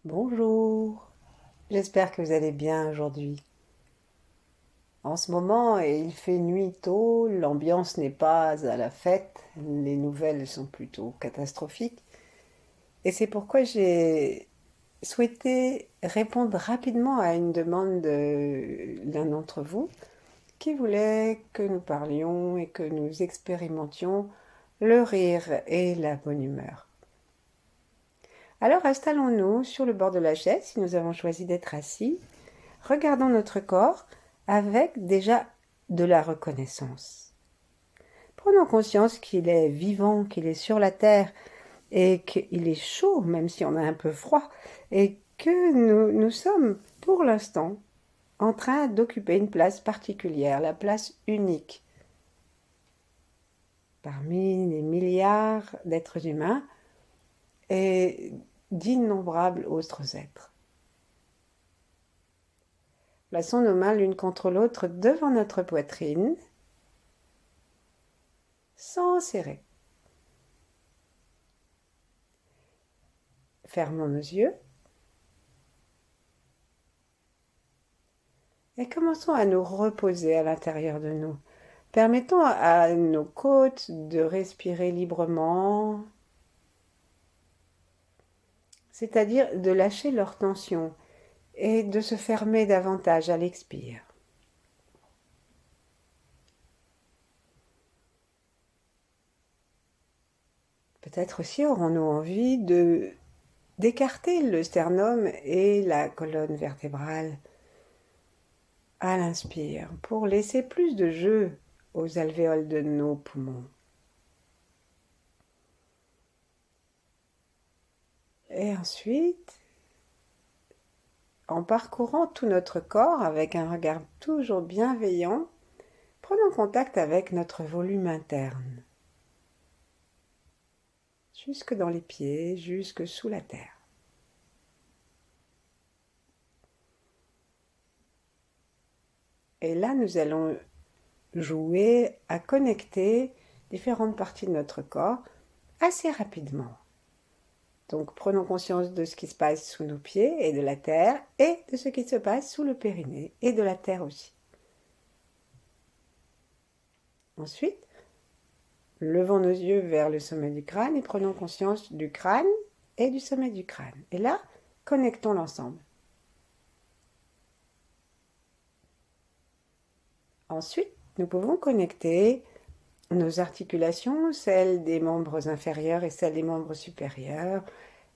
Bonjour, j'espère que vous allez bien aujourd'hui. En ce moment, il fait nuit tôt, l'ambiance n'est pas à la fête, les nouvelles sont plutôt catastrophiques. Et c'est pourquoi j'ai souhaité répondre rapidement à une demande de l'un d'entre vous qui voulait que nous parlions et que nous expérimentions le rire et la bonne humeur. Alors installons-nous sur le bord de la chaise si nous avons choisi d'être assis. Regardons notre corps avec déjà de la reconnaissance. Prenons conscience qu'il est vivant, qu'il est sur la terre et qu'il est chaud, même si on a un peu froid, et que nous sommes pour l'instant en train d'occuper une place particulière, la place unique parmi les milliards d'êtres humains et d'innombrables autres êtres. Plaçons nos mains l'une contre l'autre devant notre poitrine, sans serrer. Fermons nos yeux et commençons à nous reposer à l'intérieur de nous. Permettons à nos côtes de respirer librement, c'est-à-dire de lâcher leur tension et de se fermer davantage à l'expire. Peut-être aussi aurons-nous envie d'écarter le sternum et la colonne vertébrale à l'inspire pour laisser plus de jeu aux alvéoles de nos poumons. Et ensuite, en parcourant tout notre corps avec un regard toujours bienveillant, prenons contact avec notre volume interne, jusque dans les pieds, jusque sous la terre. Et là, nous allons jouer à connecter différentes parties de notre corps assez rapidement. Donc prenons conscience de ce qui se passe sous nos pieds et de la terre, et de ce qui se passe sous le périnée et de la terre aussi. Ensuite, levons nos yeux vers le sommet du crâne et prenons conscience du crâne et du sommet du crâne. Et là, connectons l'ensemble. Ensuite, nous pouvons connecter nos articulations, celles des membres inférieurs et celles des membres supérieurs,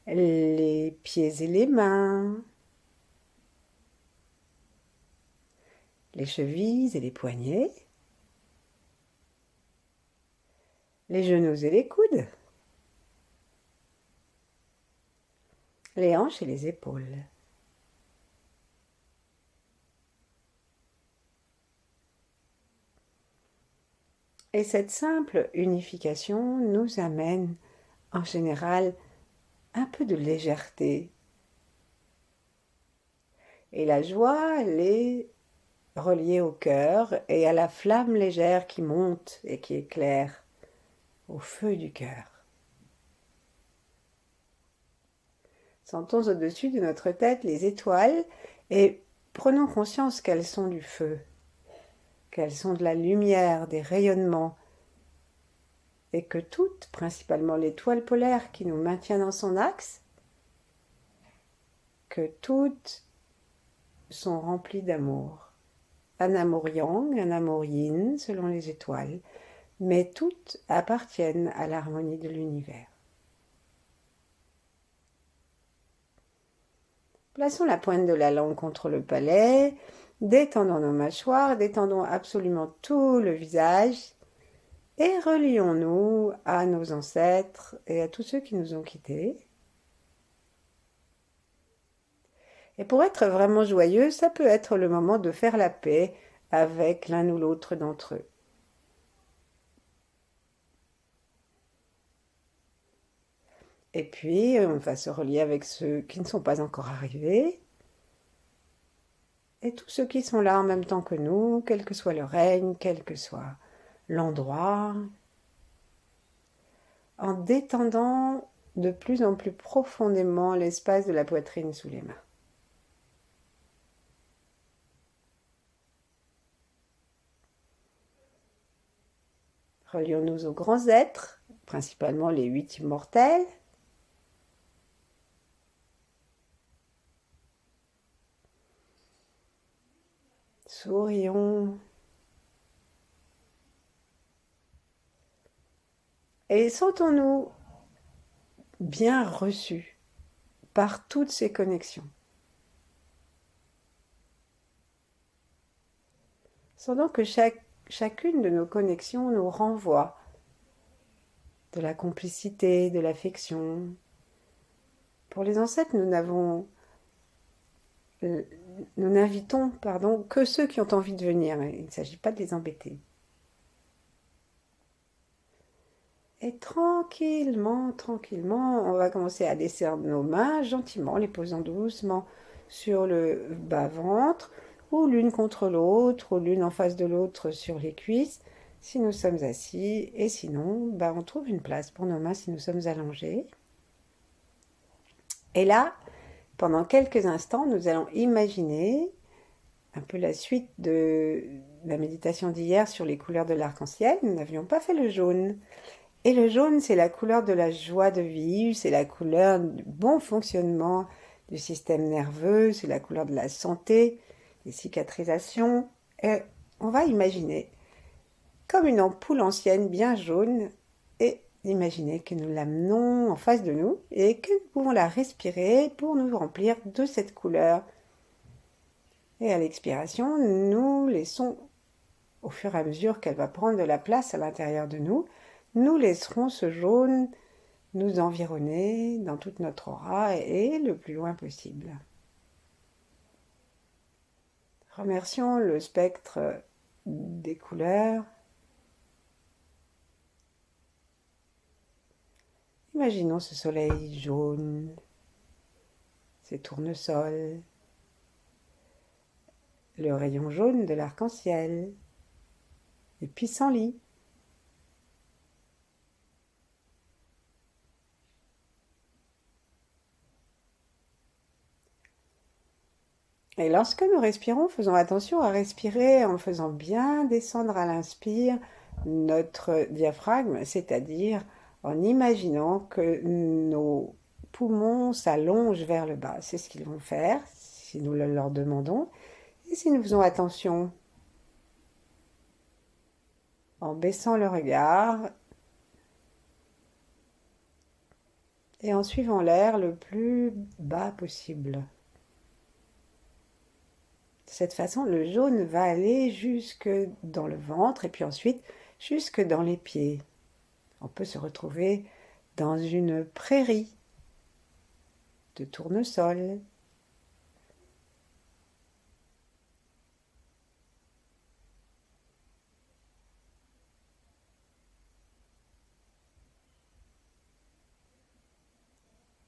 les pieds et les mains, les chevilles et les poignets, les genoux et les coudes, les hanches et les épaules. Et cette simple unification nous amène en général un peu de légèreté. Et la joie, elle est reliée au cœur et à la flamme légère qui monte et qui éclaire au feu du cœur. Sentons au-dessus de notre tête les étoiles et prenons conscience qu'elles sont du feu, qu'elles sont de la lumière, des rayonnements, et que toutes, principalement l'étoile polaire qui nous maintient dans son axe, que toutes sont remplies d'amour. Un amour yang, un amour yin, selon les étoiles, mais toutes appartiennent à l'harmonie de l'univers. Plaçons la pointe de la langue contre le palais, détendons nos mâchoires, détendons absolument tout le visage et relions-nous à nos ancêtres et à tous ceux qui nous ont quittés. Et pour être vraiment joyeux, ça peut être le moment de faire la paix avec l'un ou l'autre d'entre eux. Et puis, on va se relier avec ceux qui ne sont pas encore arrivés. Et tous ceux qui sont là en même temps que nous, quel que soit le règne, quel que soit l'endroit, en détendant de plus en plus profondément l'espace de la poitrine sous les mains. Relions-nous aux grands êtres, principalement les 8 immortels. Sourions. Et sentons-nous bien reçus par toutes ces connexions. Sentons que chacune de nos connexions nous renvoie de la complicité, de l'affection. Pour les ancêtres, nous n'invitons que ceux qui ont envie de venir. Il ne s'agit pas de les embêter. Et tranquillement, on va commencer à descendre nos mains gentiment, les posant doucement sur le bas-ventre, ou l'une contre l'autre, ou l'une en face de l'autre sur les cuisses, si nous sommes assis, et sinon, on trouve une place pour nos mains si nous sommes allongés. Et là, pendant quelques instants, nous allons imaginer un peu la suite de la méditation d'hier sur les couleurs de l'arc-en-ciel. Nous n'avions pas fait le jaune. Et le jaune, c'est la couleur de la joie de vivre, c'est la couleur du bon fonctionnement du système nerveux, c'est la couleur de la santé, des cicatrisations. Et on va imaginer comme une ampoule ancienne bien jaune et imaginer que nous l'amenons en face de nous et que nous pouvons la respirer pour nous remplir de cette couleur. Et à l'expiration, nous laissons, au fur et à mesure qu'elle va prendre de la place à l'intérieur de nous, nous laisserons ce jaune nous environner dans toute notre aura et le plus loin possible. Remercions le spectre des couleurs. Imaginons ce soleil jaune, ces tournesols, le rayon jaune de l'arc-en-ciel, les pissenlits. Et lorsque nous respirons, faisons attention à respirer en faisant bien descendre à l'inspire notre diaphragme, c'est-à-dire en imaginant que nos poumons s'allongent vers le bas. C'est ce qu'ils vont faire si nous le leur demandons. Et si nous faisons attention en baissant le regard et en suivant l'air le plus bas possible. De cette façon, le jaune va aller jusque dans le ventre et puis ensuite jusque dans les pieds. On peut se retrouver dans une prairie de tournesol.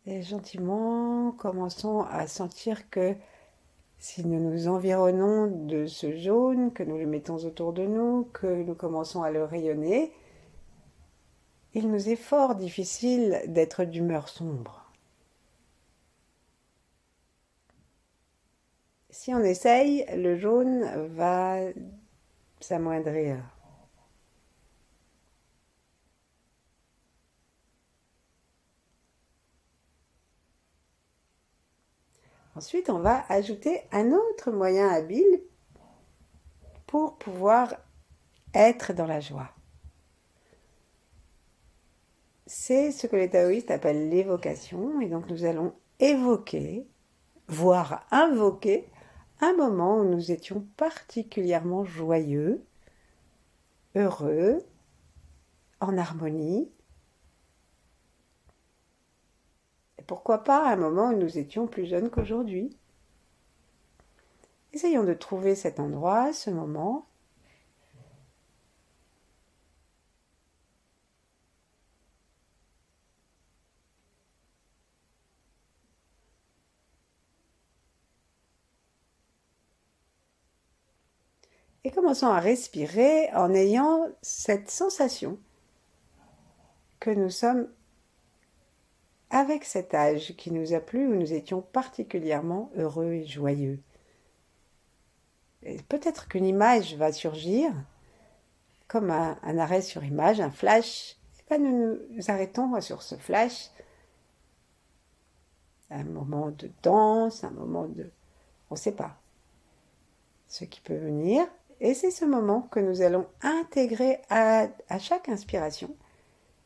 Et gentiment, commençons à sentir que si nous nous environnons de ce jaune, que nous le mettons autour de nous, que nous commençons à le rayonner, il nous est fort difficile d'être d'humeur sombre. Si on essaye, le jaune va s'amoindrir. Ensuite, on va ajouter un autre moyen habile pour pouvoir être dans la joie. C'est ce que les taoïstes appellent l'évocation, et donc nous allons évoquer, voire invoquer, un moment où nous étions particulièrement joyeux, heureux, en harmonie. Et pourquoi pas un moment où nous étions plus jeunes qu'aujourd'hui. Essayons de trouver cet endroit, ce moment. Et commençons à respirer en ayant cette sensation que nous sommes avec cet âge qui nous a plu, où nous étions particulièrement heureux et joyeux. Et peut-être qu'une image va surgir, comme un arrêt sur image, un flash. Et ben nous nous arrêtons sur ce flash, un moment de danse, un moment de... On ne sait pas ce qui peut venir. Et c'est ce moment que nous allons intégrer à chaque inspiration,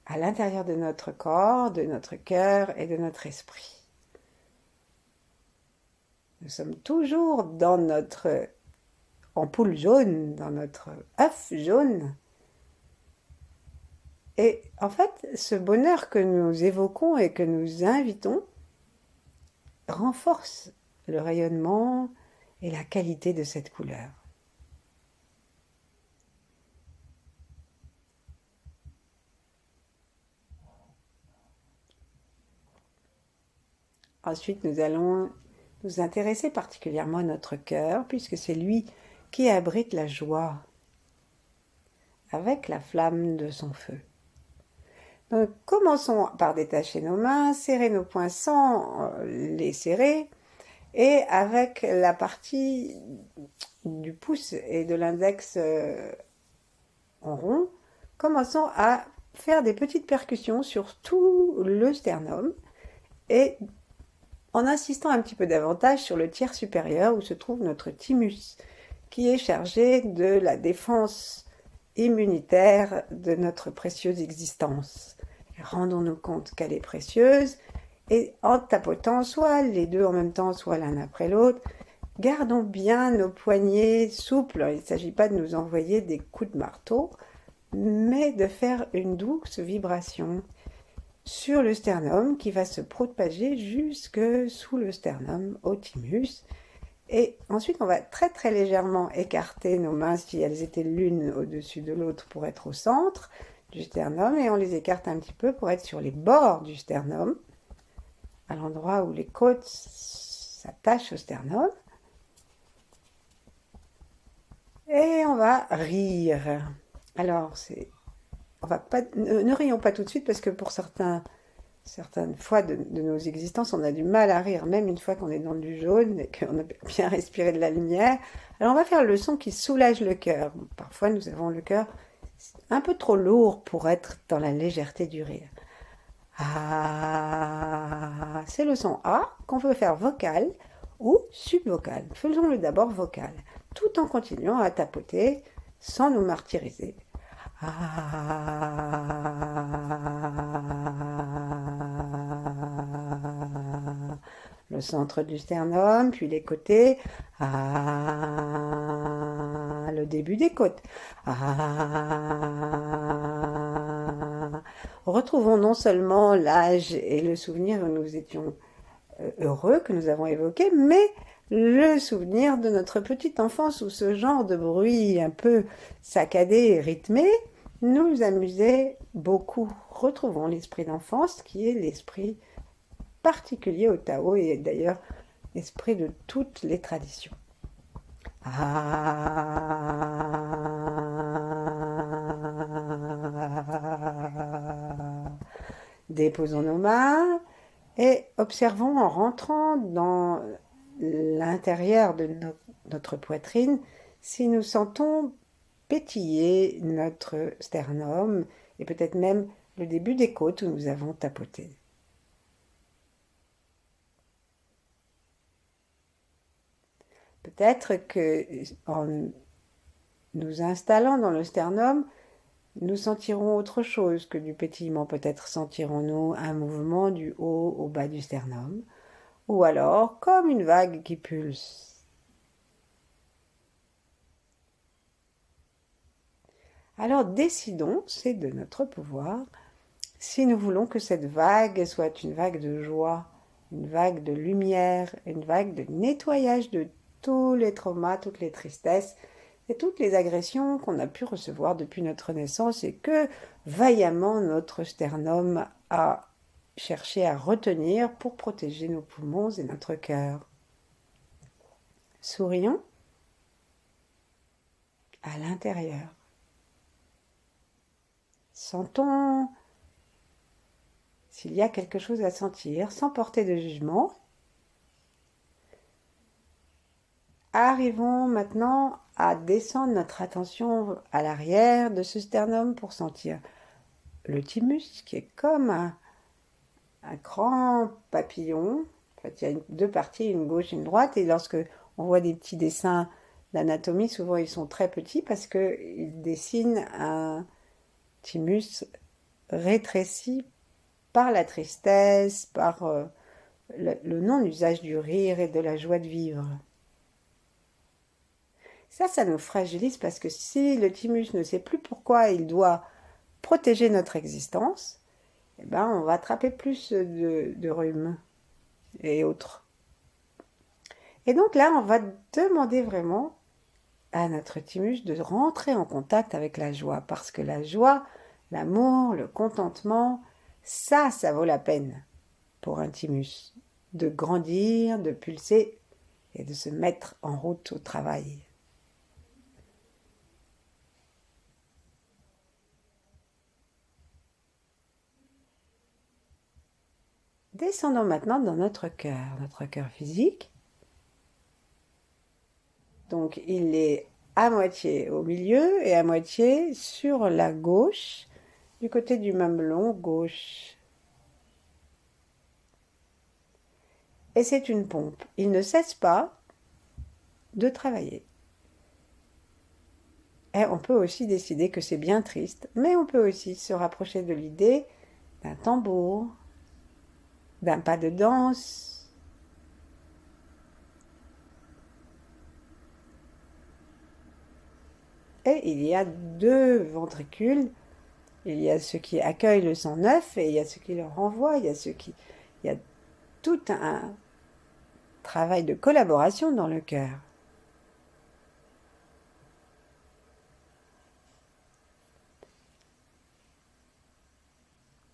à l'intérieur de notre corps, de notre cœur et de notre esprit. Nous sommes toujours dans notre ampoule jaune, dans notre œuf jaune. Et en fait, ce bonheur que nous évoquons et que nous invitons renforce le rayonnement et la qualité de cette couleur. Ensuite, nous allons nous intéresser particulièrement à notre cœur, puisque c'est lui qui abrite la joie avec la flamme de son feu. Donc, commençons par détacher nos mains, serrer nos poings sans les serrer, et avec la partie du pouce et de l'index en rond, commençons à faire des petites percussions sur tout le sternum et en insistant un petit peu davantage sur le tiers supérieur où se trouve notre thymus, qui est chargé de la défense immunitaire de notre précieuse existence. Rendons-nous compte qu'elle est précieuse et en tapotant soit les deux en même temps, soit l'un après l'autre, gardons bien nos poignets souples. Il ne s'agit pas de nous envoyer des coups de marteau, mais de faire une douce vibration sur le sternum qui va se propager jusque sous le sternum au thymus. Et ensuite, on va très très légèrement écarter nos mains si elles étaient l'une au-dessus de l'autre pour être au centre du sternum, et on les écarte un petit peu pour être sur les bords du sternum, à l'endroit où les côtes s'attachent au sternum. Et on va rire. Alors, on va pas, ne rions pas tout de suite parce que pour certaines fois de nos existences, on a du mal à rire, même une fois qu'on est dans du jaune et qu'on a bien respiré de la lumière. Alors on va faire le son qui soulage le cœur. Parfois nous avons le cœur un peu trop lourd pour être dans la légèreté du rire. Ah, c'est le son A qu'on peut faire vocal ou subvocal. Faisons-le d'abord vocal, tout en continuant à tapoter sans nous martyriser. Le centre du sternum, puis les côtés, le début des côtes. Retrouvons non seulement l'âge et le souvenir où nous étions heureux, que nous avons évoqué, mais le souvenir de notre petite enfance où ce genre de bruit un peu saccadé et rythmé nous amusait beaucoup. Retrouvons l'esprit d'enfance qui est l'esprit particulier au Tao et d'ailleurs l'esprit de toutes les traditions. Déposons nos mains et observons en rentrant dans l'intérieur de notre poitrine si nous sentons pétiller notre sternum et peut-être même le début des côtes où nous avons tapoté. Peut-être que en nous installant dans le sternum, nous sentirons autre chose que du pétillement. Peut-être sentirons-nous un mouvement du haut au bas du sternum, ou alors comme une vague qui pulse. Alors décidons, c'est de notre pouvoir, si nous voulons que cette vague soit une vague de joie, une vague de lumière, une vague de nettoyage de tous les traumas, toutes les tristesses et toutes les agressions qu'on a pu recevoir depuis notre naissance et que vaillamment notre sternum a cherché à retenir pour protéger nos poumons et notre cœur. Sourions à l'intérieur. Sentons s'il y a quelque chose à sentir, sans porter de jugement. Arrivons maintenant à descendre notre attention à l'arrière de ce sternum pour sentir le thymus, qui est comme un grand papillon. En fait, il y a deux parties, une gauche et une droite, et lorsque on voit des petits dessins d'anatomie, souvent ils sont très petits parce qu'ils dessinent un thymus rétréci par la tristesse, par le non-usage du rire et de la joie de vivre. Ça nous fragilise parce que si le thymus ne sait plus pourquoi il doit protéger notre existence, eh ben on va attraper plus de rhume et autres. Et donc là, on va demander vraiment à notre thymus de rentrer en contact avec la joie, parce que la joie, l'amour, le contentement, ça vaut la peine pour un thymus, de grandir, de pulser et de se mettre en route au travail. Descendons maintenant dans notre cœur physique. Donc il est à moitié au milieu et à moitié sur la gauche, du côté du mamelon gauche. Et c'est une pompe. Il ne cesse pas de travailler. Et on peut aussi décider que c'est bien triste, mais on peut aussi se rapprocher de l'idée d'un tambour, d'un pas de danse. Et il y a deux ventricules. Il y a ceux qui accueillent le sang neuf et il y a ceux qui le renvoient. Il y a tout un travail de collaboration dans le cœur.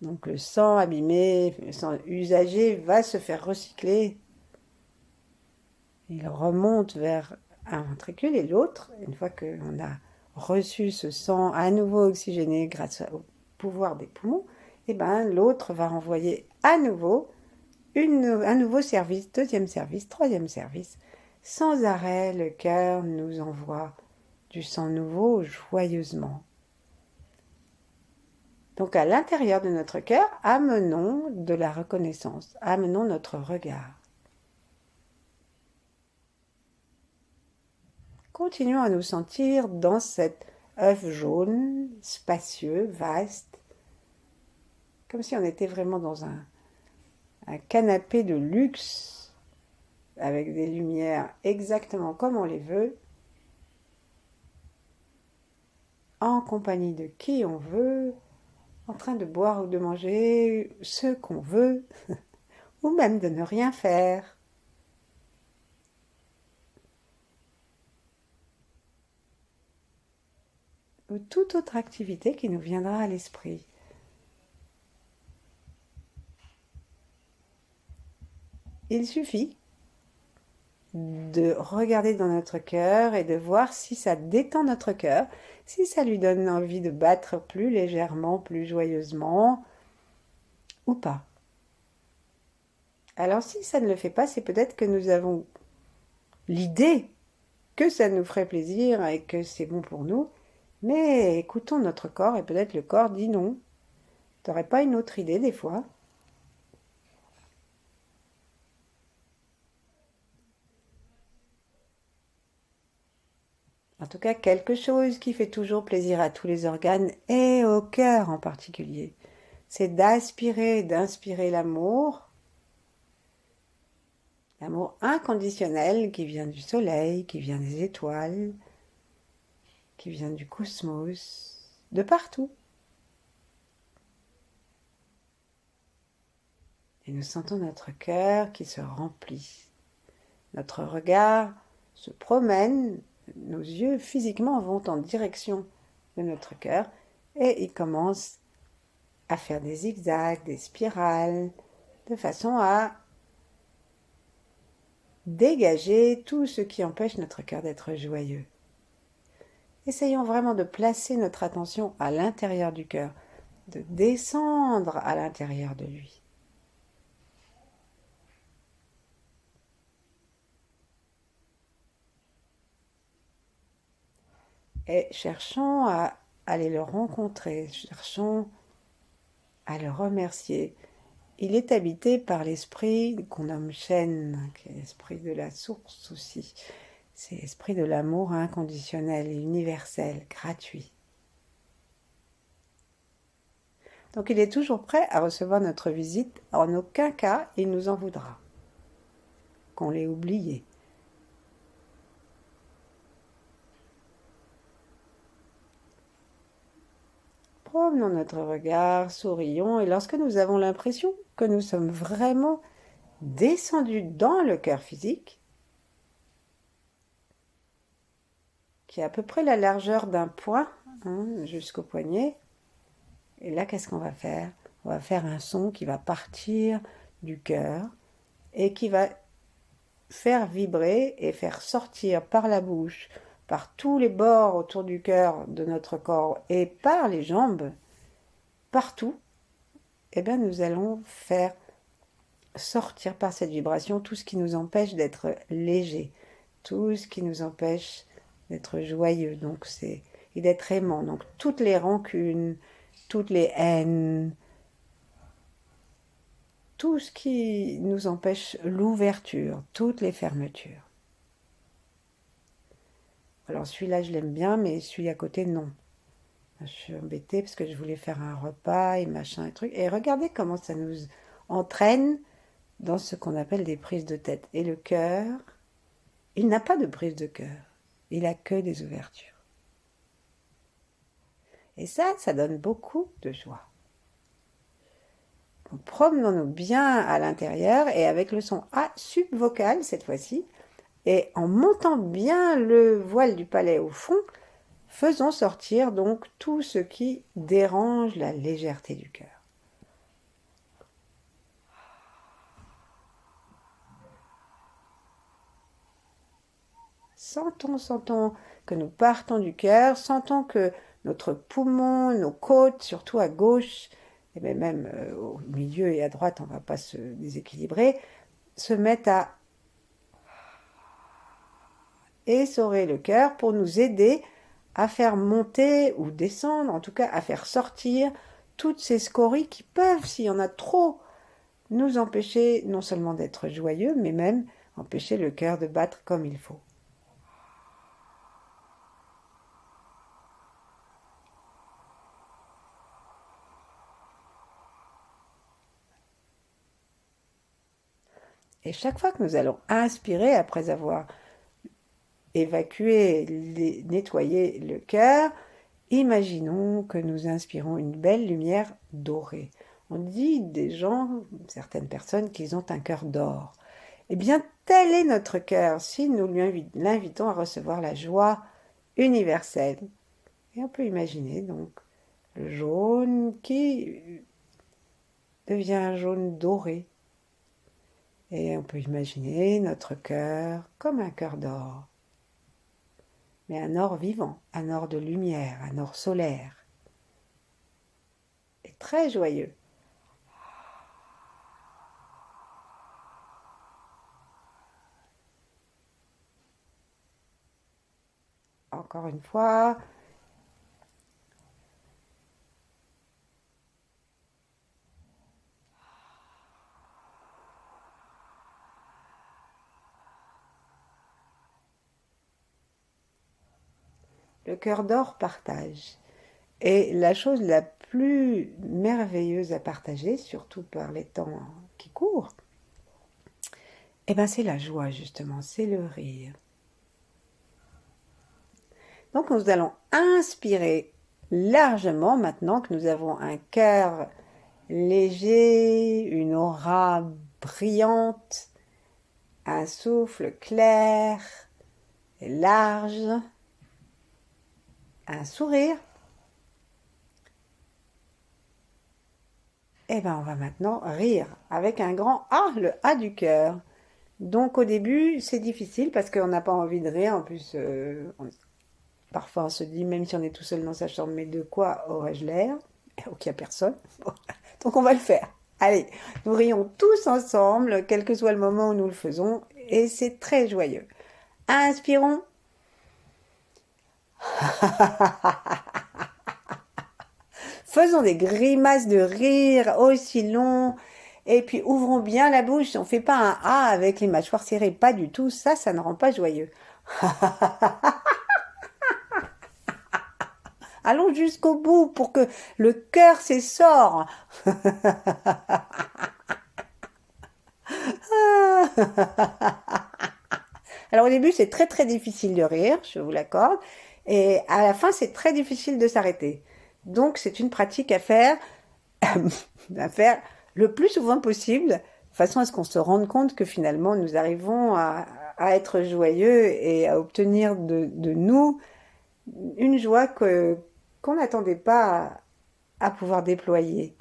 Donc le sang abîmé, le sang usagé va se faire recycler. Il remonte vers un ventricule et l'autre, une fois qu'on a reçu ce sang à nouveau oxygéné grâce au pouvoir des poumons, et ben l'autre va renvoyer à nouveau un nouveau service, deuxième service, troisième service. Sans arrêt, le cœur nous envoie du sang nouveau joyeusement. Donc à l'intérieur de notre cœur, amenons de la reconnaissance, amenons notre regard. Continuons à nous sentir dans cet œuf jaune, spacieux, vaste, comme si on était vraiment dans un canapé de luxe, avec des lumières exactement comme on les veut, en compagnie de qui on veut, en train de boire ou de manger ce qu'on veut, ou même de ne rien faire. Ou toute autre activité qui nous viendra à l'esprit. Il suffit de regarder dans notre cœur et de voir si ça détend notre cœur, si ça lui donne envie de battre plus légèrement, plus joyeusement, ou pas. Alors si ça ne le fait pas, c'est peut-être que nous avons l'idée que ça nous ferait plaisir et que c'est bon pour nous, mais écoutons notre corps et peut-être le corps dit non. T'aurais pas une autre idée des fois ? En tout cas, quelque chose qui fait toujours plaisir à tous les organes et au cœur en particulier, c'est d'aspirer, d'inspirer l'amour inconditionnel qui vient du soleil, qui vient des étoiles, qui vient du cosmos, de partout. Et nous sentons notre cœur qui se remplit. Notre regard se promène, nos yeux physiquement vont en direction de notre cœur et ils commencent à faire des zigzags, des spirales, de façon à dégager tout ce qui empêche notre cœur d'être joyeux. Essayons vraiment de placer notre attention à l'intérieur du cœur, de descendre à l'intérieur de lui. Et cherchons à aller le rencontrer, cherchons à le remercier. Il est habité par l'esprit qu'on nomme Shen, qui est l'esprit de la source aussi. C'est l'esprit de l'amour inconditionnel et universel, gratuit. Donc il est toujours prêt à recevoir notre visite. En aucun cas, il nous en voudra qu'on l'ait oublié. Promenons notre regard, sourions, et lorsque nous avons l'impression que nous sommes vraiment descendus dans le cœur physique, qui est à peu près la largeur d'un poing, jusqu'au poignet, et là, qu'est-ce qu'on va faire? On va faire un son qui va partir du cœur et qui va faire vibrer et faire sortir par la bouche, par tous les bords autour du cœur de notre corps et par les jambes, partout, eh bien nous allons faire sortir par cette vibration tout ce qui nous empêche d'être léger, tout ce qui nous empêche d'être joyeux, donc et d'être aimant. Donc toutes les rancunes, toutes les haines, tout ce qui nous empêche l'ouverture, toutes les fermetures. Alors celui-là, je l'aime bien, mais celui à côté, non. Je suis embêtée parce que je voulais faire un repas et machin et truc. Et regardez comment ça nous entraîne dans ce qu'on appelle des prises de tête. Et le cœur, il n'a pas de prise de cœur. Il a que des ouvertures. Et ça donne beaucoup de joie. Donc, promenons-nous bien à l'intérieur et avec le son A subvocal cette fois-ci, et en montant bien le voile du palais au fond, faisons sortir donc tout ce qui dérange la légèreté du cœur. Sentons que nous partons du cœur, sentons que notre poumon, nos côtes, surtout à gauche, et même au milieu et à droite, on ne va pas se déséquilibrer, se mettent à essorer le cœur pour nous aider à faire monter ou descendre, en tout cas à faire sortir toutes ces scories qui peuvent, s'il y en a trop, nous empêcher non seulement d'être joyeux, mais même empêcher le cœur de battre comme il faut. Et chaque fois que nous allons inspirer, après avoir évacué, nettoyé le cœur, imaginons que nous inspirons une belle lumière dorée. On dit des gens, certaines personnes, qu'ils ont un cœur d'or. Eh bien, tel est notre cœur si nous l'invitons à recevoir la joie universelle. Et on peut imaginer donc le jaune qui devient un jaune doré. Et on peut imaginer notre cœur comme un cœur d'or. Mais un or vivant, un or de lumière, un or solaire. Et très joyeux. Encore une fois. Le cœur d'or partage. Et la chose la plus merveilleuse à partager, surtout par les temps qui courent, eh ben c'est la joie justement, c'est le rire. Donc nous allons inspirer largement maintenant que nous avons un cœur léger, une aura brillante, un souffle clair et large, un sourire. Et bien on va maintenant rire avec un grand A, le A du cœur. Donc au début c'est difficile parce qu'on n'a pas envie de rire, en plus parfois on se dit même si on est tout seul dans sa chambre, mais de quoi aurais-je l'air? Donc il n'y a personne. Bon. Donc on va le faire. Allez, nous rions tous ensemble, quel que soit le moment où nous le faisons, et c'est très joyeux. Inspirons. Faisons des grimaces de rire aussi longs. Et puis ouvrons bien la bouche. On ne fait pas un A avec les mâchoires serrées. Pas du tout. Ça ne rend pas joyeux. Allons jusqu'au bout pour que le cœur s'essore. Alors au début, c'est très très difficile de rire, je vous l'accorde. Et à la fin, c'est très difficile de s'arrêter. Donc c'est une pratique à faire le plus souvent possible, de façon à ce qu'on se rende compte que finalement nous arrivons à être joyeux et à obtenir de nous une joie qu'on n'attendait pas à pouvoir déployer.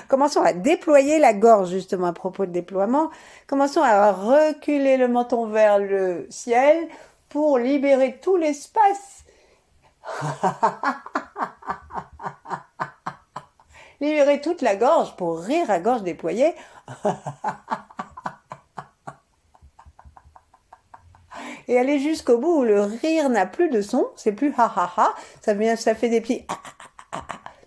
Commençons à déployer la gorge, justement, à propos de déploiement. Commençons à reculer le menton vers le ciel pour libérer tout l'espace. Libérer toute la gorge pour rire à gorge déployée. Et aller jusqu'au bout où le rire n'a plus de son, c'est plus ha ha ha, ça fait des petits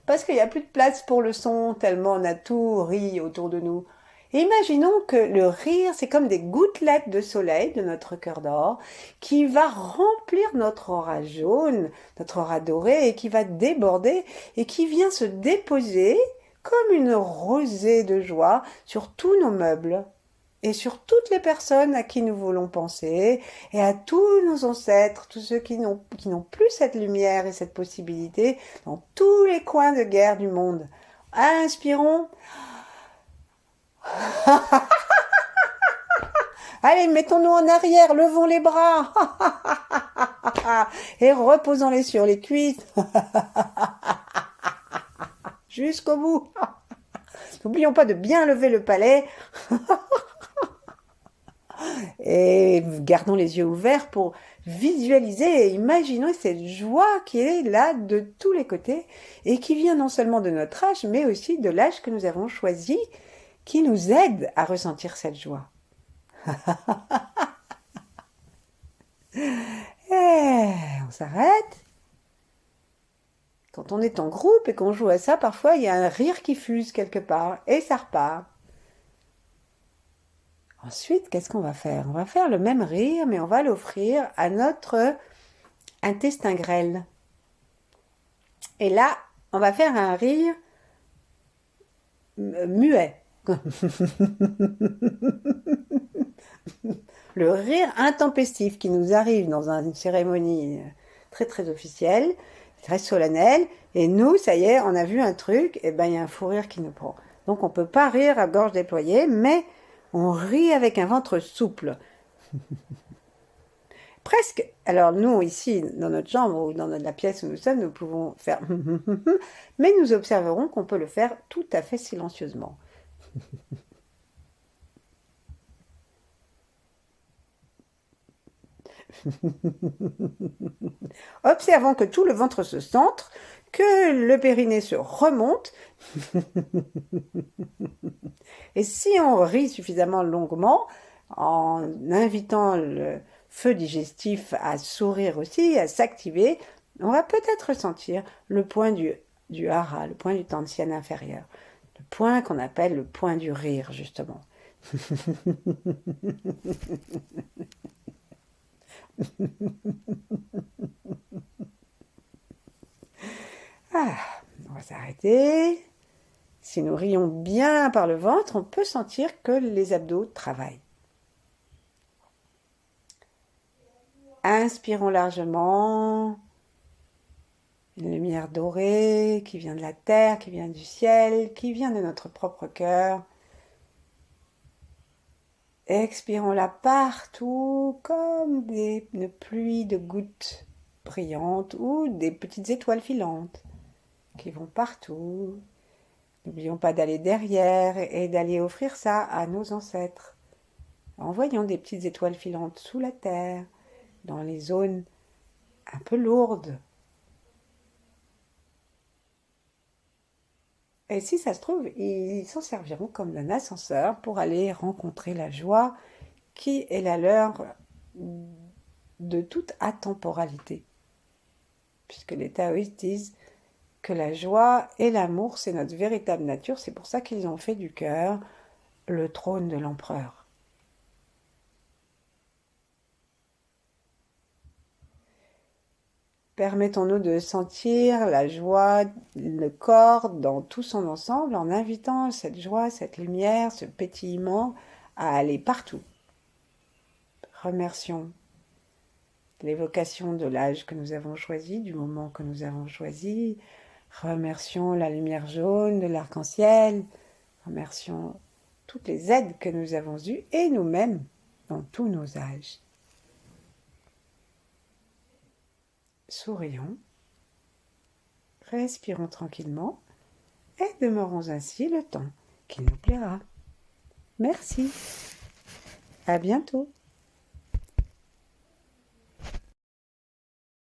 parce qu'il n'y a plus de place pour le son, tellement on a tout ri autour de nous. Et imaginons que le rire, c'est comme des gouttelettes de soleil de notre cœur d'or qui va remplir notre aura jaune, notre aura dorée, et qui va déborder et qui vient se déposer comme une rosée de joie sur tous nos meubles et sur toutes les personnes à qui nous voulons penser, et à tous nos ancêtres, tous ceux qui n'ont plus cette lumière et cette possibilité, dans tous les coins de guerre du monde. Inspirons. Allez, mettons-nous en arrière, levons les bras, et reposons-les sur les cuisses, jusqu'au bout. N'oublions pas de bien lever le palais. Et gardons les yeux ouverts pour visualiser et imaginer cette joie qui est là de tous les côtés et qui vient non seulement de notre âge, mais aussi de l'âge que nous avons choisi, qui nous aide à ressentir cette joie. Et on s'arrête. Quand on est en groupe et qu'on joue à ça, parfois il y a un rire qui fuse quelque part et ça repart. Ensuite, qu'est-ce qu'on va faire? On va faire le même rire, mais on va l'offrir à notre intestin grêle. Et là, on va faire un rire muet. Le rire intempestif qui nous arrive dans une cérémonie très très officielle, très solennelle, et nous, ça y est, on a vu un truc, et ben il y a un fou rire qui nous prend. Donc on ne peut pas rire à gorge déployée, mais on rit avec un ventre souple. Presque. Alors nous, ici, dans notre chambre ou dans la pièce où nous sommes, nous pouvons faire mais nous observerons qu'on peut le faire tout à fait silencieusement. Observons que tout le ventre se centre, que le périnée se remonte. Et si on rit suffisamment longuement, en invitant le feu digestif à sourire aussi, à s'activer, on va peut-être ressentir le point du hara, le point du tantian inférieur, le point qu'on appelle le point du rire, justement. Ah, on va s'arrêter. Si nous rions bien par le ventre, on peut sentir que les abdos travaillent. Inspirons largement. Une lumière dorée qui vient de la terre, qui vient du ciel, qui vient de notre propre cœur. Expirons-la partout comme une pluie de gouttes brillantes ou des petites étoiles filantes qui vont partout. N'oublions pas d'aller derrière et d'aller offrir ça à nos ancêtres. En voyant des petites étoiles filantes sous la terre, dans les zones un peu lourde. Et si ça se trouve, ils s'en serviront comme d'un ascenseur pour aller rencontrer la joie qui est la leur de toute atemporalité. Puisque les taoïstes disent que la joie et l'amour, c'est notre véritable nature. C'est pour ça qu'ils ont fait du cœur le trône de l'empereur. Permettons-nous de sentir la joie, le corps dans tout son ensemble en invitant cette joie, cette lumière, ce pétillement à aller partout. Remercions l'évocation de l'âge que nous avons choisi, du moment que nous avons choisi. Remercions la lumière jaune de l'arc-en-ciel. Remercions toutes les aides que nous avons eues et nous-mêmes dans tous nos âges. Sourions, respirons tranquillement et demeurons ainsi le temps qu'il nous plaira. Merci. À bientôt.